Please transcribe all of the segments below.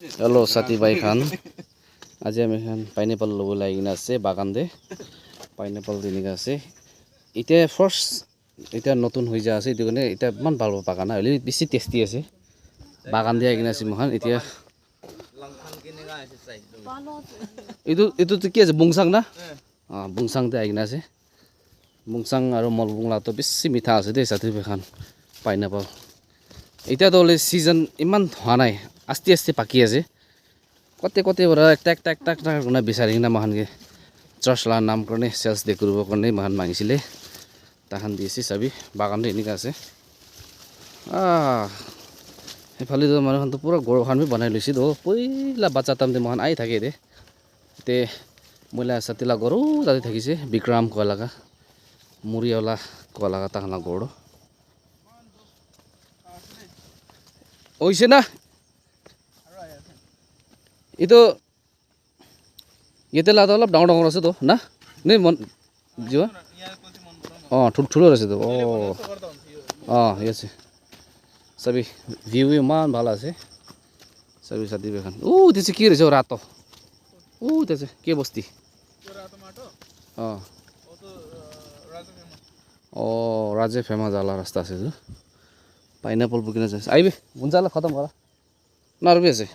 Hello Sati Bhai Khan. আজি আমি এখন পাইনাপল ল'ব লাগিনা আছে বাগান দে পাইনাপল দিনিকা আছে এতিয়া ফার্স্ট এটা নতুন হৈ যা আছে এটো কাৰণে এটা মান ভাল বাগান হলি বেছি টেস্টি আছে বাগান দিয়া কিনা আছে মহান এতিয়া লংখান কিনিগা আছে চাই এটো কি আছে বুংসাং না বুংসাং তে আইনা আছে বুংসাং আৰু মলবুংলা তো বেছি মিঠা আছে দে Sati Bhai Khan পাইনাপল এটা তো সিজন ইমান হোৱা নাই আস্তে আস্তে পাকি আছে কতে কতে বৰা টাক টাক টাক টাক গুনা বিচাৰি না মহানগে চৰ্চলা নাম কাৰণে সেলস দে কৰিব কাৰণে মহান মাগিছিলে তাহান দিছি সবি বাগান দে নিকা আছে এফালে তো মানুহন তো পুৰা গৰ খান বনাই লৈছি তো পইলা বাচ্চা তামতে মহান আই থাকে দে তে মইলা সাতিলা গৰু তাতে থাকিছে বিক্ৰম কলাগা মুৰিওলা কলাগা তাহনা গৰ ওইছে না itu yete lada olap ডাঙৰ ডাঙৰ আছে তো না নে মন জিৱা ঠুল আছে তো আছে সবি ভিউ ইমান ভাল আছে সবি Sati Bhai Khan তেছে কি ৰেছে রাত তেছে কি বস্তি রাজে ফেমাস আলা রাস্তা আছে তো পাইনাপল বুকিনা আছে আইবে বুনজালা খতম করা নারবি আছে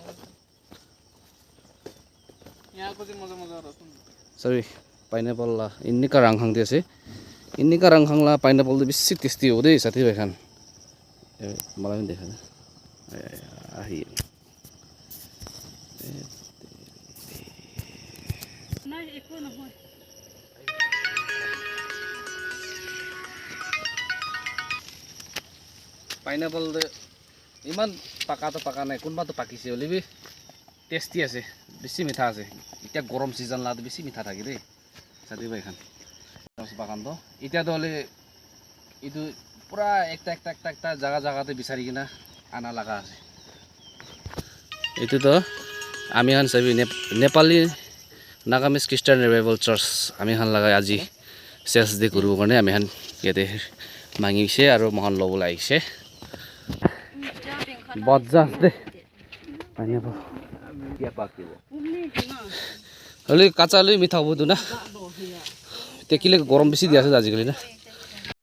Sorry, pineapple lah. Ini karang hang dia sih. Ini karang hang lah pineapple tu bisik tasty udah Sati Bhai Khan. Malah ini deh. Akhir. Pineapple tu iman pakar tu pakar naik, kun batu pakisi lebih tasty আছে বেছি মিঠা আছে এতিয়া গরম সিজন লাদ বেছি মিঠা থাকে রে Sati Bhai Khan বাগান তো এতিয়া তো হলে ইটো পুরা একটা একটা একটা একটা জায়গা জায়গাতে বিচারি কিনা আনা লাগা আছে এটো তো আমি হান সবি নেপালি নাগামিজ খ্রিস্টান রিভাইভাল চার্চ আমি হান লাগা আজি সেলস দে কৰিব কাৰণে আমি হান ইয়াতে মাগিছে আৰু মহান লব লাগিছে বজ্জা দে পাইনাপল হলে কাঁচা লৈ মিঠা হব তো না তেকিলে গরম বেশি দিয়া আছে আজিকালি না